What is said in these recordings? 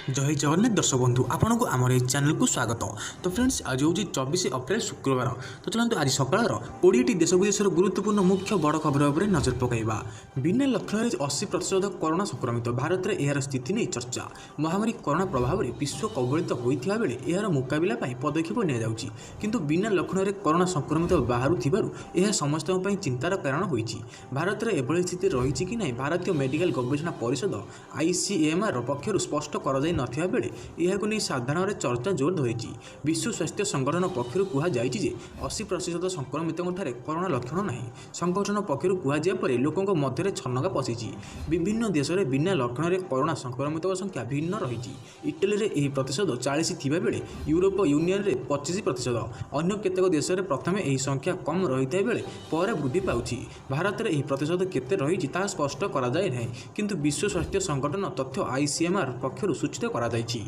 जय जगन्नाथ दर्शक बंधु आपन को आम चैनल को स्वागत। तो फ्रेंड्स आज हूँ 24 अप्रैल शुक्रवार। तो चलते आज सकाल 20 देश विदेश गुरुत्वपूर्ण मुख्य बड़ खबर उपर नजर पकड़ा। बिना लक्षण 80% कोरोना संक्रमित भारत में यार स्थिति नहीं चर्चा। महामारी कोरोना प्रभाव में विश्व कबलित होता बेले यार मुकाबला पदक्षेप नि किंतु बिना लक्षण कोरोना संक्रमित बाहर समस्त चिंतार कारण होती। भारत में एभली स्थिति रही कि नहीं भारतीय मेडिकल गवेषणा परिषद ICMR पक्षर स्पष्ट कर नथिबा बेले यहाकु नहीं साधारण चर्चा जोर धरी। विश्व स्वास्थ्य संगठन पक्षर कहुई 80% संक्रमितों कोरोना लक्षण नहीं। संगठन पक्षर कहुए लोकों मध्य छनका पशिची। विभिन्न देश में बिना लक्षण कोरोना संक्रमित संख्या भिन्न रही। इटाली में यह प्रतिशत 40 थिबा बेले यूरोप यूनियन में 25%। अन्य केतेक देश में प्रथम यह संख्या कम रही बेले पर वृद्धि पाउछि। भारत में यह प्रतिशत केते रही ताहा स्पष्ट करा जाय नहीं किंतु विश्व स्वास्थ्य संगठन तथ्य ICMR पक्षर सूचित करा जायछि।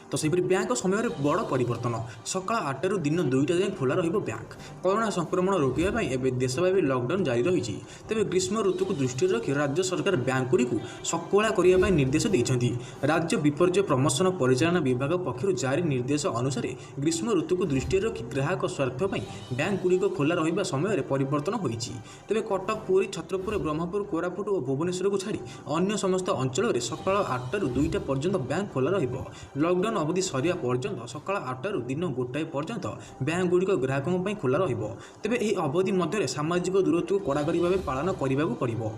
तो सेपरी बैंक समय बड़ परिवर्तन सका 8 रु दिन 2टा जाए खोला रही बैंक। कोरोना संक्रमण रोकवाई एवं देशव्यापी लॉकडाउन जारी रही। तेज ग्रीष्म ऋतु को दृष्टि रखी राज्य सरकार बैंकगुड़ी सकोला करने निर्देश देते। राज्य विपर्य प्रमोशन परिचालना विभाग पक्षर जारी निर्देश अनुसार ग्रीष्म ऋतु को दृष्टि रखी ग्राहक स्वार्थपाई बैंकगुड़ी खोला रहा समय परिवर्तन होती। तेज कटक पुरी छत्रपुर ब्रह्मपुर कोरापुट और भुवनेश्वर को छाड़ी अन्य समस्त अंचल में सका 8 रु 2टा पर्यंत बैंक खोला लॉकडाउन अवधि सरिया पर्यंत सका 8 रु दिन 1 पर्यंत बैंकगुड़िक ग्राहकों खोला तेज यह अवधि मध्य सामाजिक दूरत्व कड़ाकड़ी भाव पालन करने को पड़ो।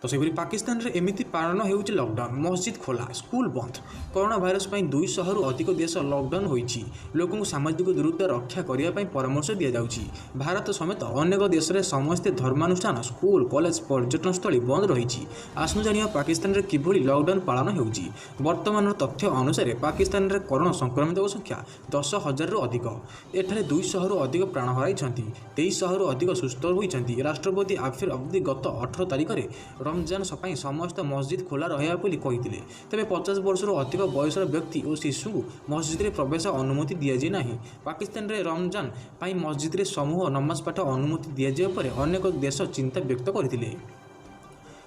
तो सेपरी पाकिस्तान रे एमिति पालन होउछि लॉकडाउन मस्जिद खोला स्कूल बंद। कोरोना भाइरस 200 रु अधिक देश लॉकडाउन होइछि। लोकों को सामाजिक दूरत्व रक्षा करने परामर्श दि जाउछि। भारत समेत अनेक देश में समस्त धर्मानुष्ठान स्कूल कॉलेज पर्यटन स्थली बंद रही। आसनु जानिया पाकिस्तान रे किभली लॉकडाउन पालन होउछि। वर्तमान तथ्य अनुसार पाकिस्तान रे कोरोना संक्रमित संख्या 10,000 रु अधिक। एठारे 200 रु अधिक प्राण हराइछन्ति 2300 रु अधिक सुस्थ होइछन्ति। राष्ट्रपति आफिर अब्दी गत 18 तारिख रे रमजान सपाई समस्त मस्जिद खोला रहा कहते। तेज 50 वर्ष अधिक बयसर व्यक्ति और शिशु को मस्जिद में प्रवेश अनुमति दि जाए ना। पाकिस्तान में रमजान पाई मस्जिद में समूह नमाज पाठ अनुमति दि जाए पर अनेक देश चिंता व्यक्त करते।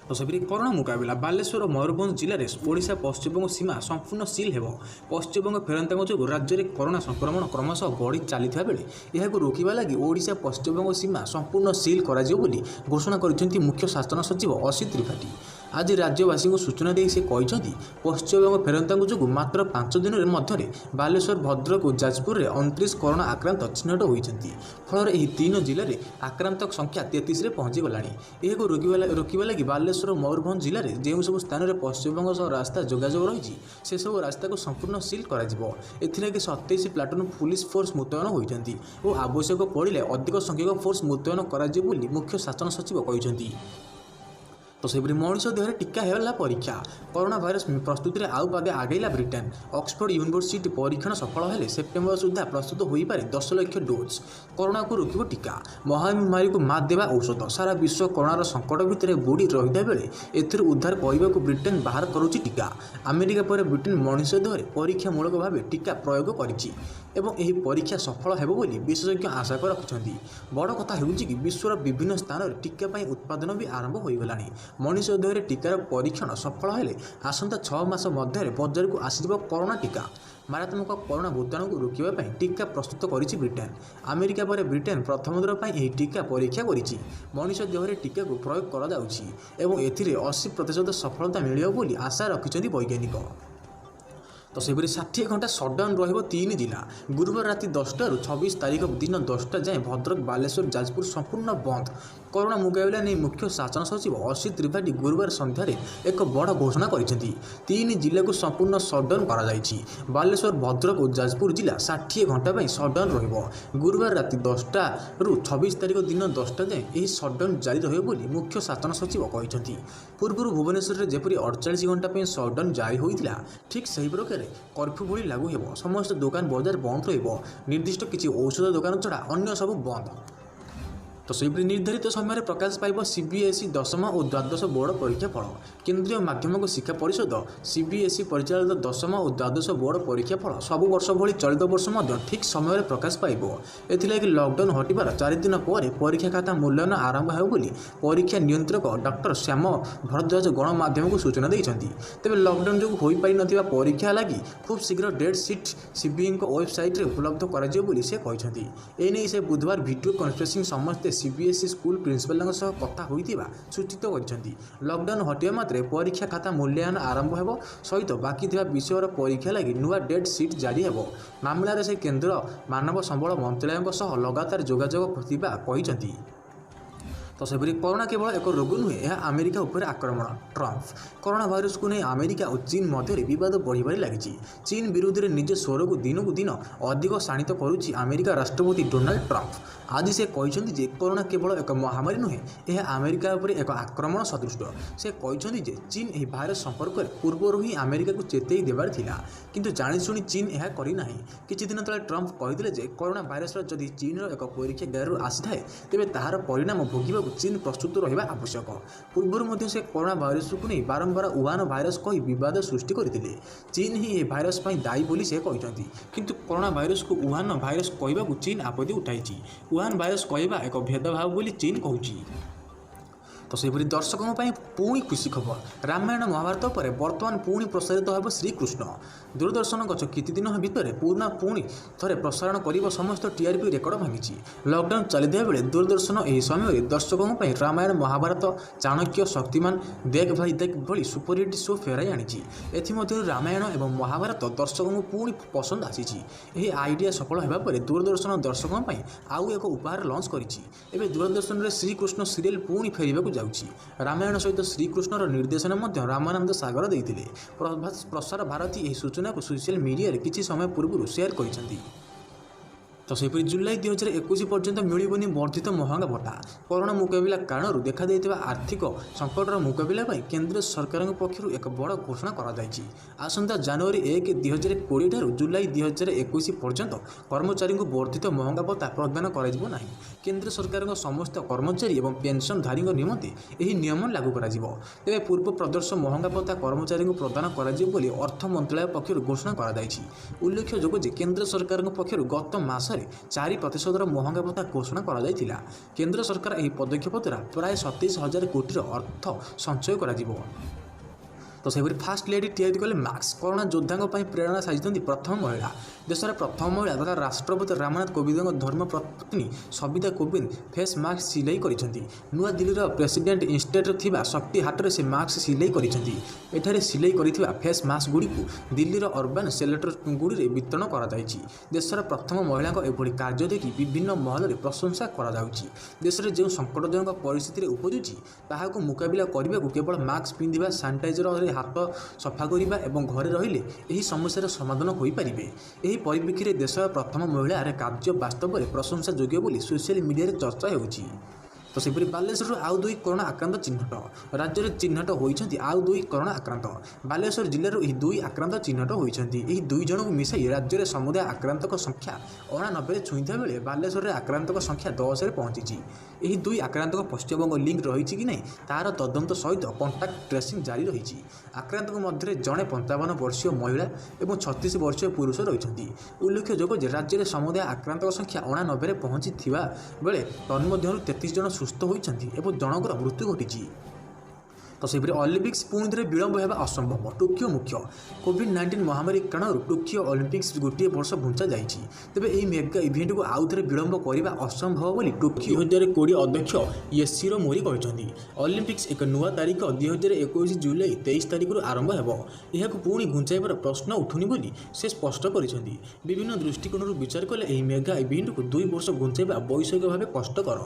तो सेपरी कोरोना मुकाबला बालेश्वर और मयूरभंज जिले में ओडिशा पश्चिमबंग सीमा संपूर्ण सील हो। पश्चिमबंग फेरंता जो राज्य में कोरोना संक्रमण क्रमशः बढ़ी चली बेले यह रोकवा लगी ओडिशा पश्चिमबंग सीमा संपूर्ण सील कर घोषणा कर मुख्य शासन सचिव असित त्रिपाठी। आज राज्यवासी को सूचना दे से कहते पश्चिमबंग फेरंता जो मात्र 5 दिन मध्य बालेश्वर भद्रक और जाजपुर में 29 कोरोना आक्रांत चिन्हट होती। फल यह 3 जिले में आक्रांत संख्या 33 में पहुंची गला। यह रोकवा लगी बालेश्वर और मयूरभंज जिले में जो सब स्थान में पश्चिमबंग सह रास्ता जोगाजोग रही से सब रास्ता को संपूर्ण सील कर 27 प्लाटून पुलिस फोर्स मुतयन होती और आवश्यक पड़े अधिक संख्यक फोर्स मुतयन कर मुख्य शासन सचिव कहते। तो सेपरी मनुष्य देह टीका है परीक्षा कोरोना भाइरस प्रस्तुति में आउ पादे आगेला ब्रिटेन। ऑक्सफोर्ड यूनिवर्सिटी परीक्षण सफल हेले सेप्टेम्बर सुधा प्रस्तुत हो पारे 10 लाख डोज। कोरोना को रोक टीका महामारी को मात देवा औषध। सारा विश्व कोरोनार संकट भितर बुड़ी रही बेले एथुर उद्धार करने को ब्रिटेन बाहर करुच्ची टीका। अमेरिका पर ब्रिटेन मनुष्य देह परीक्षामूलक भाव टीका प्रयोग करिछि एवं यही परीक्षा सफल हेबो बोली विशेषज्ञ आशा रखिछन्ति। बड़ कथा हेउछि कि विश्वर विभिन्न स्थान में टीका पाई उत्पादन भी आरंभ हो गलानी। मनुष्य देह टीकार परीक्षण सफल हेले आसंता 6 मास मध्य बजार को आसीजिबो कोरोना टीका। मारात्मक कोरोना भूताणु को रोकने टीका प्रस्तुत करिछि ब्रिटेन। अमेरिका पर ब्रिटेन प्रथम थर पर यह टीका परीक्षा करिछि। मनुष्य देह टीका को प्रयोग करा जाउछि एवं एथिरे 80% सफलता मिलियो बोली आशा रखिछन्ति वैज्ञानिक। तो सेपरी 60 घंटा सटडाउन रहिबो 3 जिला। गुरुवार राति 10टा रु 26 तारिख दिन 10टा जाए भद्रक बालेश्वर जाजपुर संपूर्ण बंद। कोरोना मुकाबला नहीं मुख्य शासन सचिव असित त्रिपाठी गुरुवार संध्यार एक बड़ घोषणा करछन्ती। 3 जिला को संपूर्ण सटडाउन करा जायछि। बालेश्वर भद्रक और जाजपुर जिला 60 घंटा पर सटडाउन रहिबो। गुरुवार राति 10टा रु 26 तारिख दिन 10टा जाए यह सटडाउन जारी रहिबो बोली मुख्य शासन सचिव कहछन्ती। पूर्व भुवनेश्वर में जेपरी 48 घंटा पर सटडाउन जारी होइतिला ठीक सही प्रकार कर्फ्यू भली लागू हेबो। समस्त दुकान बाजार बंद रहिबो। निर्दिष्ट किसी औषध दुकान छड़ा अन्य सब बंद। तो सेपरि निर्धारित समय प्रकाश पाइब सीबीएसई दशम और द्वादश बोर्ड परीक्षा फल। केंद्रीय माध्यमिक शिक्षा परिषद सीबीएसई परिचालित दशम और द्वादश बोर्ड परीक्षा फल सबु वर्ष भली चलित वर्ष ठीक समय प्रकाश पाइब। एथिलागि लॉकडाउन हटिबार 4 दिन पर परीक्षा खाता मूल्यांकन आरंभ हो बोली परीक्षा नियंत्रक डॉक्टर श्याम भरद्वाज गणमाध्यम को सूचना देइछन्ति। तेबे लॉकडाउन जो होई पारि नथिबा परीक्षा लागि खूब शीघ्र डेट सीट सीबीएसई वेबसाइट रे उपलब्ध कराजियो बोली से कहिछन्ति। एने से बुधवार वीडियो कॉन्फ्रेंसिंग समस्त सीबीएसई स्कूल प्रिंसिपाल सह कथा होइतिबा सूचित करछन्ति। लॉकडाउन हटिया मात्रे परीक्षा खाता मूल्यांकन आरंभ हेबो सहित बाकी थिबा विषयर परीक्षा लागि नुआ डेट सीट जारी हेबो। मामलार से केंद्र मानव संबल मंत्रालय सह लगातार जोगाजोग प्रतिभा कहिछन्ति। तो सेपरि कोरोना केवल एक रोग नुहे, यह अमेरिका उपर आक्रमण। ट्रंप कोरोना भाइरस को नहीं अमेरिका और चीन मध्य विवाद बढ़िबार लगी। चीन विरुद्ध में निज स्वर को दिन को दिन अधिक शाणित करुच्ची अमेरिका राष्ट्रपति डोनाल्ड ट्रंप। आज से कहते जे कोरोना केवल एक महामारी नुहे, यह अमेरिका उपर एक आक्रमण सदृश। से कहते जे चीन यह भाइरस संपर्क में पूर्वर ही अमेरिका को चेतई देवार थिला, किंतु जाणीशुणी चीन यह करना। किछि दिन तले ट्रंप कहते जे कोरोना भाइरस जदि चीन एक परीक्षागार आसी थाए तेबे ताहार परिणाम भोगिबा चीन प्रस्तुत रहा आवश्यक। पूर्व से कोरोना भाइरस को नहीं बारंबार वुहान भाइरस कही विवाद सृष्टि करते। चीन ही यह भाइरस पर दायी बोली से कहते, किंतु कोरोना भाइरस को वुहान भाइरस कहवाक चीन आपत्ति उठाई। वुहान भाइरस कहवा एक भेदभाव बोली चीन कहूँ। तो सेपरि दर्शकों पुणी खुशी खबर, रामायण महाभारत पर वर्तमान पुणी प्रसारित हो श्रीकृष्ण। दूरदर्शन गत किति दिन भितर पुणी थे प्रसारण कर समस्त टीआरपी रेकर्ड भांगी। लॉकडाउन चली बेले दूरदर्शन यह समय दर्शकों रामायण महाभारत चाणक्य शक्तिमान देख भाई देख भली सुपरहिट शो फेराई आनी। एथमध्य रामायण और महाभारत दर्शकों को पुणी पसंद आसी। आइडिया सफल होगा पर दूरदर्शन दर्शकों आउ एक उपहार लॉन्च कर दूरदर्शन में श्रीकृष्ण सीरियल पुणी फेरवाक जाउछि। रामायण सहित श्रीकृष्णर निर्देशन रामानंद सागर देइथिले। प्रसार भारती यह सूचना को सोशल मीडिया रे किछि समय पूर्व शेयर करिसेंति। तो सेपरि जुलाई 2021 पर्यंत मिलबनी वर्धित महंगा भत्ता। कोरोना मुकाबला कारण देखा आर्थिक संकटर मुकाबला केंद्र सरकार पक्षर एक बड़ घोषणा कराई। आसंता जनवरी 1, 2020 ठारू जुलाई 2021 पर्यंत कर्मचारी को वर्धित महंगा भत्ता प्रदान कर केंद्र सरकार समस्त कर्मचारी और पेंशनधारी निमंते यह नियम लागू कर। तेज पूर्व प्रदर्श महंगा भत्ता कर्मचारी को प्रदान कर अर्थ मंत्रालय पक्षर घोषणा कर। उल्लेखযোग्य केंद्र सरकार पक्षर गत मास 4% महंगा भत्ता घोषणा कर। केंद्र सरकार यह पदक्षेप द्वारा प्राय 27,000 कोटी अर्थ संचय कर। तो सेपरि फास्ट लेडी तैयारी कले मास्क। कोरोना योद्धा प्रेरणा साजित प्रथम महिला। देशर प्रथम महिला तथा राष्ट्रपति रामनाथ कोविंद धर्मपत्नी सविता कोविंद फेस मास्क सिलाई कर। नुआ दिल्लीर प्रेसिडेंट इंस्टेट थिबा शक्ति हाट से मास्क सिलाई कर। सिलाई कर फेस मास्क गुड़ी दिल्लीर अर्बान सेल्टर गुड़ी वितरण कर। देशर प्रथम महिला एभली कार्य देखि विभिन्न महल में प्रशंसा कर। जो संकटजनक परिस्थिति उपजुची ताहाको मुकाबला करने को केवल मास्क पिंधा सैनिटाइजर हाथ सफा करने और घरे रहिले यही समस्यार समाधान हो पारे। यही परिप्रेक्षी में देशर प्रथम महिला कार्य वास्तव में प्रशंसा योग्य बोली सोशल मीडिया चर्चा होउछि। तो सेपरि बालेश्वर आउ 2 कोरोना आक्रांत चिन्हट। राज्य में चिन्हट होइछन्ति आउ 2 कोरोना आक्रांत। बालेश्वर जिले में 2 आक्रांत चिन्हट होइछन्ति। एही 2 जन को मिसाई राज्य में समुदाय आक्रांतक संख्या 89 छुईता बेले बालेश्वर में आक्रांतक संख्या 10 रे पहुंची। यही 2 आक्रांतक पश्चिमबंग लिंक रही कि नहीं तार तदंत सहित कंटाक्ट ट्रेसिंग जारी रही। आक्रांतक मध्य जड़े 55 वर्षीय महिला और 36 वर्षीय पुरुष रही। उल्लेखযোग्य राज्य में समुदाय आक्रांतक संख्या 89 पहुंची बेले तन्मध्य 33 जन सुस्थ होइछन्ति एवं जनकर मृत्यु घटी। तो सेपरि ओलंपिक्स पुणी थे विलंब होगा असंभव। टोकियो मुख्य कोविड-19 महामारी कारण टोकियो ओलंपिक्स गोटे वर्ष घुंचा जाइछि। तेबे यह मेगा इवेंट को आउ थे विलंब करने असंभव बोली टोकियो 2020 अध्यक्ष येशिरो मोरी कहते। ओलंपिक्स एक नुआ तारीख 2021 जुलाई 23 तारीख आरंभ हो। यह पुणी घुंचाइबार प्रश्न उठुनी बोली से स्पष्ट कर। विभिन्न दृष्टिकोण विचार कले यह मेगा इवेंट को 2 वर्ष घुंचाइबा वैषयिक भाव कष्टकर।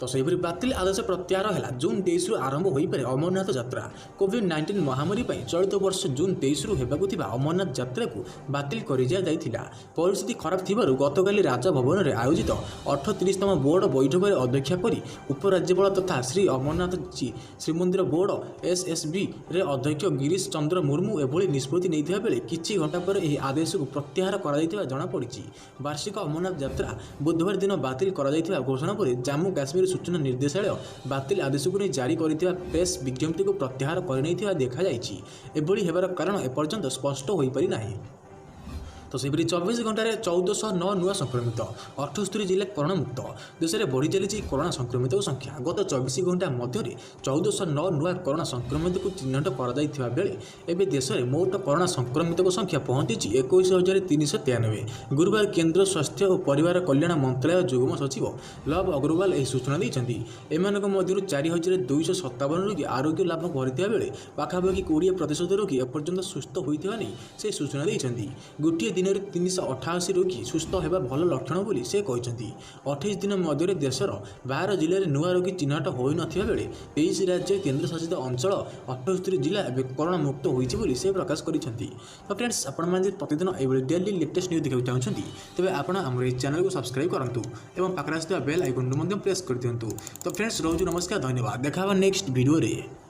तो सेहिपरि बातिल आदेश प्रत्याहार है जून 23 आरंभ हो पारे अमरनाथ यात्रा कोविड-19 महामारी चलित वर्ष जून 23 होगा अमरनाथ यात्रा को बातिल कर परिस्थिति खराब थी गतकाली राजभवन में आयोजित 38तम बोर्ड बैठक में अध्यक्षा कर उपराज्यपाल तथा श्री अमरनाथ जी श्रीमंदिर बोर्ड एसएसबी रे अध्यक्ष गिरीश चंद्र मुर्मू एभली निष्पत्ति नहीं बेले किछि घंटा पर यह आदेश को प्रत्याहार कर जमापड़ी। वार्षिक अमरनाथ यात्रा बुधवार दिन बातिल कर घोषणा पर जम्मू काश्मीर सूचना निर्देशालय बातिल आदेश को जारी कर प्रेस विज्ञप्ति को प्रत्याहार कर देखाई। एभली हेबार कारण एपर्यंत स्पष्ट हो पारि नाही। तो सेपरि 24 घंटे 1409 नुआ संक्रमित 78 जिला कोरोना मुक्त देश में बढ़ी चली कोरोना संक्रमित संख्या गत 24 घंटा मध्य 1409 नुआ कोरोना संक्रमित को चिन्हट कर बेले देश में मोट कोरोना संक्रमित संख्या पहुंची 21,393। गुरुवार केंद्र स्वास्थ्य और परिवार कल्याण मंत्रालय जुग्म सचिव लव अग्रवाल यह सूचना देते। एम 4,257 रोगी आरोग्य लाभ करता बेले पाखापाखि 20% रोगी एपर्यंत सुस्थ होता से सूचना देते। गोटे दिन में 388 रोगी सुस्थ होगा भल लक्षण बोली से कहते। 28 दिन मध्य देशर 12 जिले में नुआ रोगी चिन्हट हो बेले 23 राज्य केन्द्रशासित अंचल 78 जिला कोरोना मुक्त होती से प्रकाश कर। तो फ्रेंड्स आपने प्रतिदिन ये डेली लेटेस्ट न्यूज देखा चाहते तेज आप चैनल को सब्सक्राइब करूँ और पाखे आसुवा बेल आइकन प्रेस कर दिंतु। तो फ्रेंड्स रोज नमस्कार धन्यवाद देखा नेक्स्ट वीडियो रे।